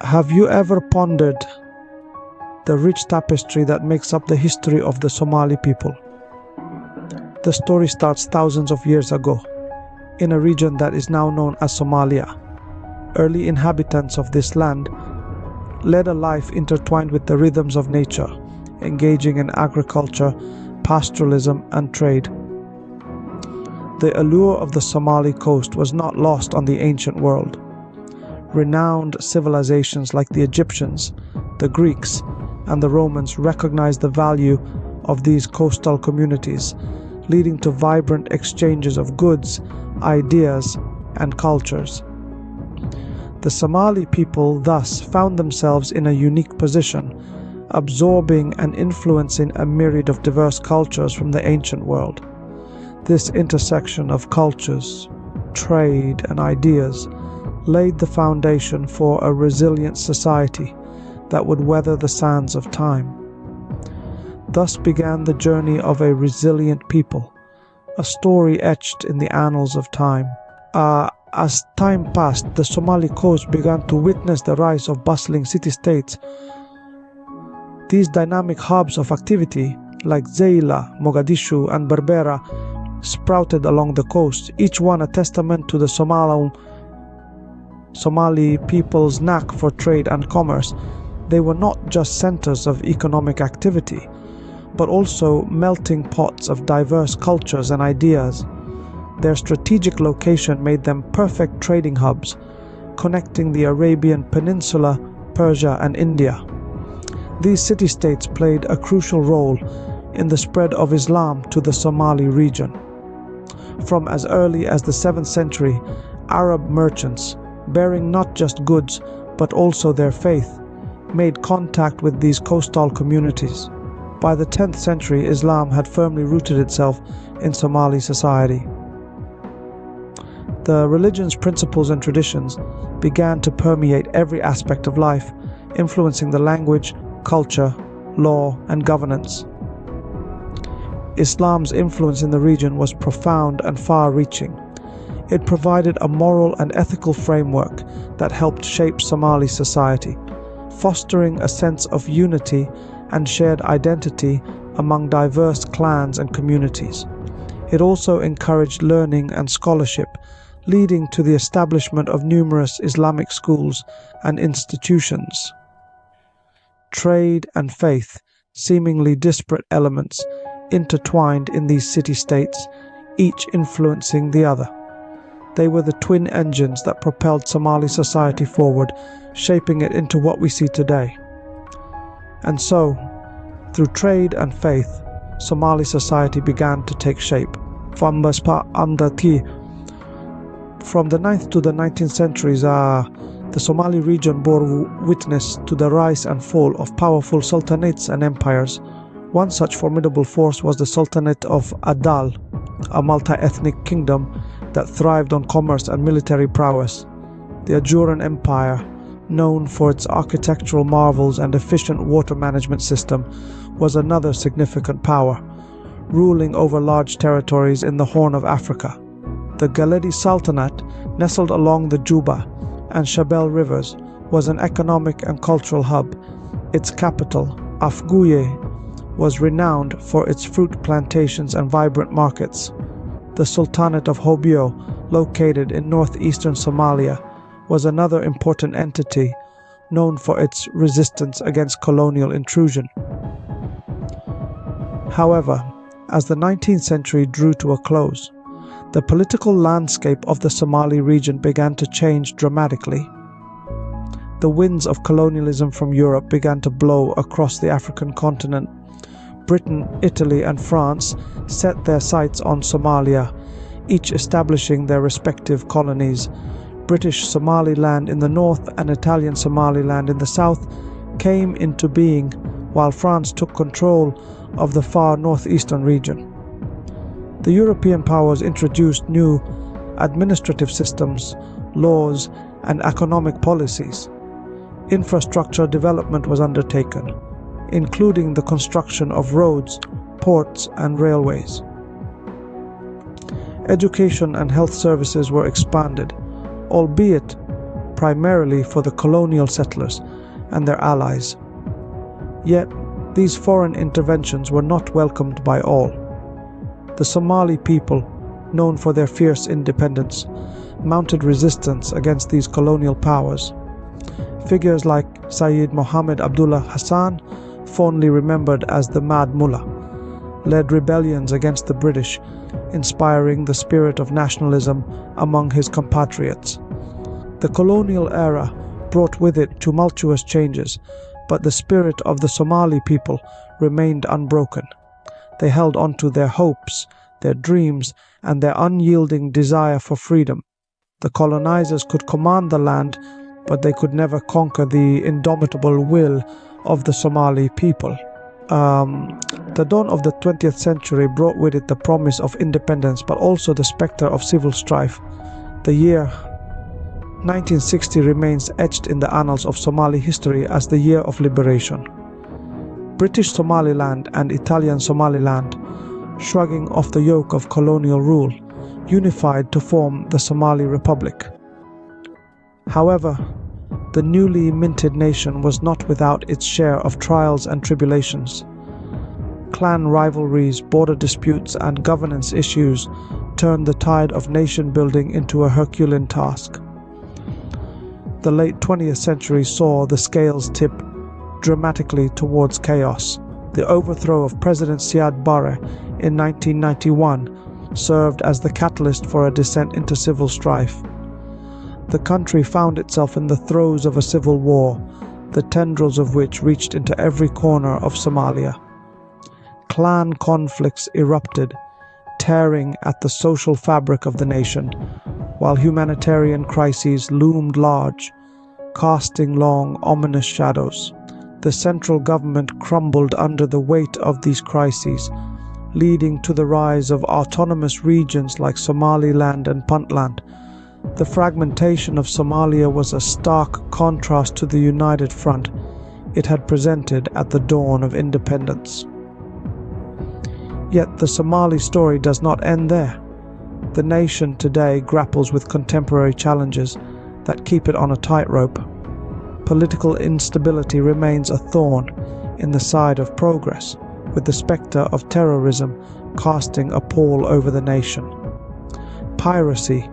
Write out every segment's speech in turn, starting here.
Have you ever pondered the rich tapestry that makes up the history of the Somali people? The story starts thousands of years ago, in a region that is now known as Somalia. Early inhabitants of this land led a life intertwined with the rhythms of nature, engaging in agriculture, pastoralism, and trade. The allure of the Somali coast was not lost on the ancient world. Renowned civilizations like the Egyptians, the Greeks, and the Romans recognized the value of these coastal communities, leading to vibrant exchanges of goods, ideas, and cultures. The Somali people thus found themselves in a unique position, absorbing and influencing a myriad of diverse cultures from the ancient world. This intersection of cultures, trade, and ideas laid the foundation for a resilient society that would weather the sands of time. Thus began the journey of a resilient people, a story etched in the annals of time. As time passed, the Somali coast began to witness the rise of bustling city-states. These dynamic hubs of activity, like Zeila, Mogadishu, and Berbera, sprouted along the coast, each one a testament to the Somali people's knack for trade and commerce. They were not just centers of economic activity, but also melting pots of diverse cultures and ideas. Their strategic location made them perfect trading hubs, connecting the Arabian Peninsula, Persia, and India. These city-states played a crucial role in the spread of Islam to the Somali region. From as early as the 7th century, Arab merchants, bearing not just goods but also their faith, made contact with these coastal communities. By the 10th century, Islam had firmly rooted itself in Somali society. The religion's principles and traditions began to permeate every aspect of life, influencing the language, culture, law, and governance. Islam's influence in the region was profound and far-reaching. It provided a moral and ethical framework that helped shape Somali society, fostering a sense of unity and shared identity among diverse clans and communities. It also encouraged learning and scholarship, leading to the establishment of numerous Islamic schools and institutions. Trade and faith, seemingly disparate elements, intertwined in these city-states, each influencing the other. They were the twin engines that propelled Somali society forward, shaping it into what we see today. And so, through trade and faith, Somali society began to take shape. From the 9th to the 19th centuries, the Somali region bore witness to the rise and fall of powerful sultanates and empires. One such formidable force was the Sultanate of Adal, a multi-ethnic kingdom that thrived on commerce and military prowess. The Ajuran Empire, known for its architectural marvels and efficient water management system, was another significant power, ruling over large territories in the Horn of Africa. The Galedi Sultanate, nestled along the Juba and Shabelle rivers, was an economic and cultural hub. Its capital, Afguye, was renowned for its fruit plantations and vibrant markets. The Sultanate of Hobyo, located in northeastern Somalia, was another important entity known for its resistance against colonial intrusion. However, as the 19th century drew to a close, the political landscape of the Somali region began to change dramatically. The winds of colonialism from Europe began to blow across the African continent. Britain, Italy, and France set their sights on Somalia, each establishing their respective colonies. British Somaliland in the north and Italian Somaliland in the south came into being, while France took control of the far northeastern region. The European powers introduced new administrative systems, laws, and economic policies. Infrastructure development was undertaken, including the construction of roads, ports, and railways. Education and health services were expanded, albeit primarily for the colonial settlers and their allies. Yet, these foreign interventions were not welcomed by all. The Somali people, known for their fierce independence, mounted resistance against these colonial powers. Figures like Sayyid Mohammed Abdullah Hassan, fondly remembered as the Mad Mullah, led rebellions against the British, inspiring the spirit of nationalism among his compatriots. The colonial era brought with it tumultuous changes, but the spirit of the Somali people remained unbroken. They held on to their hopes, their dreams, and their unyielding desire for freedom. The colonizers could command the land, but they could never conquer the indomitable will of the Somali people. The dawn of the 20th century brought with it the promise of independence, but also the specter of civil strife. The year 1960 remains etched in the annals of Somali history as the year of liberation. British Somaliland and Italian Somaliland, shrugging off the yoke of colonial rule, unified to form the Somali Republic. However, the newly minted nation was not without its share of trials and tribulations. Clan rivalries, border disputes, and governance issues turned the tide of nation building into a Herculean task. The late 20th century saw the scales tip dramatically towards chaos. The overthrow of President Siad Barre in 1991 served as the catalyst for a descent into civil strife. The country found itself in the throes of a civil war, the tendrils of which reached into every corner of Somalia. Clan conflicts erupted, tearing at the social fabric of the nation, while humanitarian crises loomed large, casting long, ominous shadows. The central government crumbled under the weight of these crises, leading to the rise of autonomous regions like Somaliland and Puntland. The fragmentation of Somalia was a stark contrast to the united front it had presented at the dawn of independence. Yet the Somali story does not end there. The nation today grapples with contemporary challenges that keep it on a tightrope. Political instability remains a thorn in the side of progress, with the specter of terrorism casting a pall over the nation. Piracy,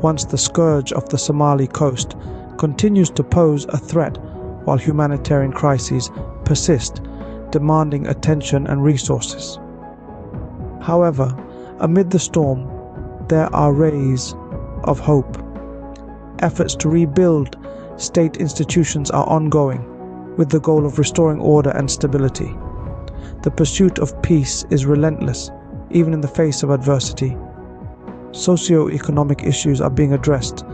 once the scourge of the Somali coast, continues to pose a threat, while humanitarian crises persist, demanding attention and resources. However, amid the storm, there are rays of hope. Efforts to rebuild state institutions are ongoing, with the goal of restoring order and stability. The pursuit of peace is relentless, even in the face of adversity. Socio-economic issues are being addressed,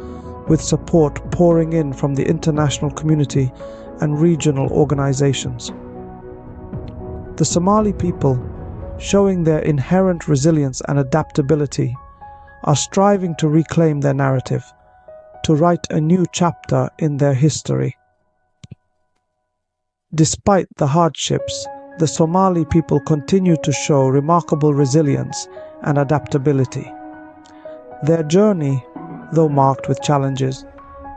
with support pouring in from the international community and regional organizations. The Somali people, showing their inherent resilience and adaptability, are striving to reclaim their narrative, to write a new chapter in their history. Despite the hardships, the Somali people continue to show remarkable resilience and adaptability. Their journey, though marked with challenges,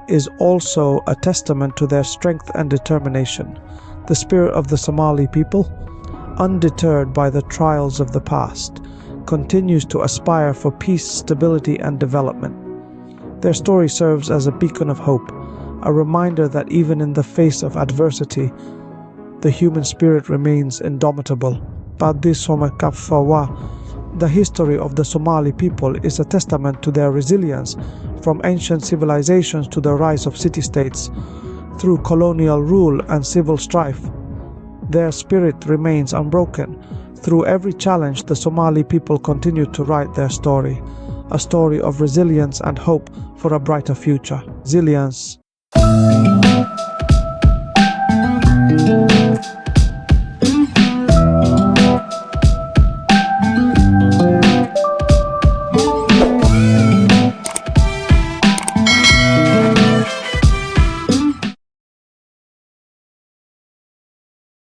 is also a testament to their strength and determination. The spirit of the Somali people, undeterred by the trials of the past, continues to aspire for peace, stability, and development. Their story serves as a beacon of hope, a reminder that even in the face of adversity, the human spirit remains indomitable. The history of the Somali people is a testament to their resilience, from ancient civilizations to the rise of city-states, through colonial rule and civil strife. Their spirit remains unbroken. Through every challenge, the Somali people continue to write their story, a story of resilience and hope for a brighter future. Resilience.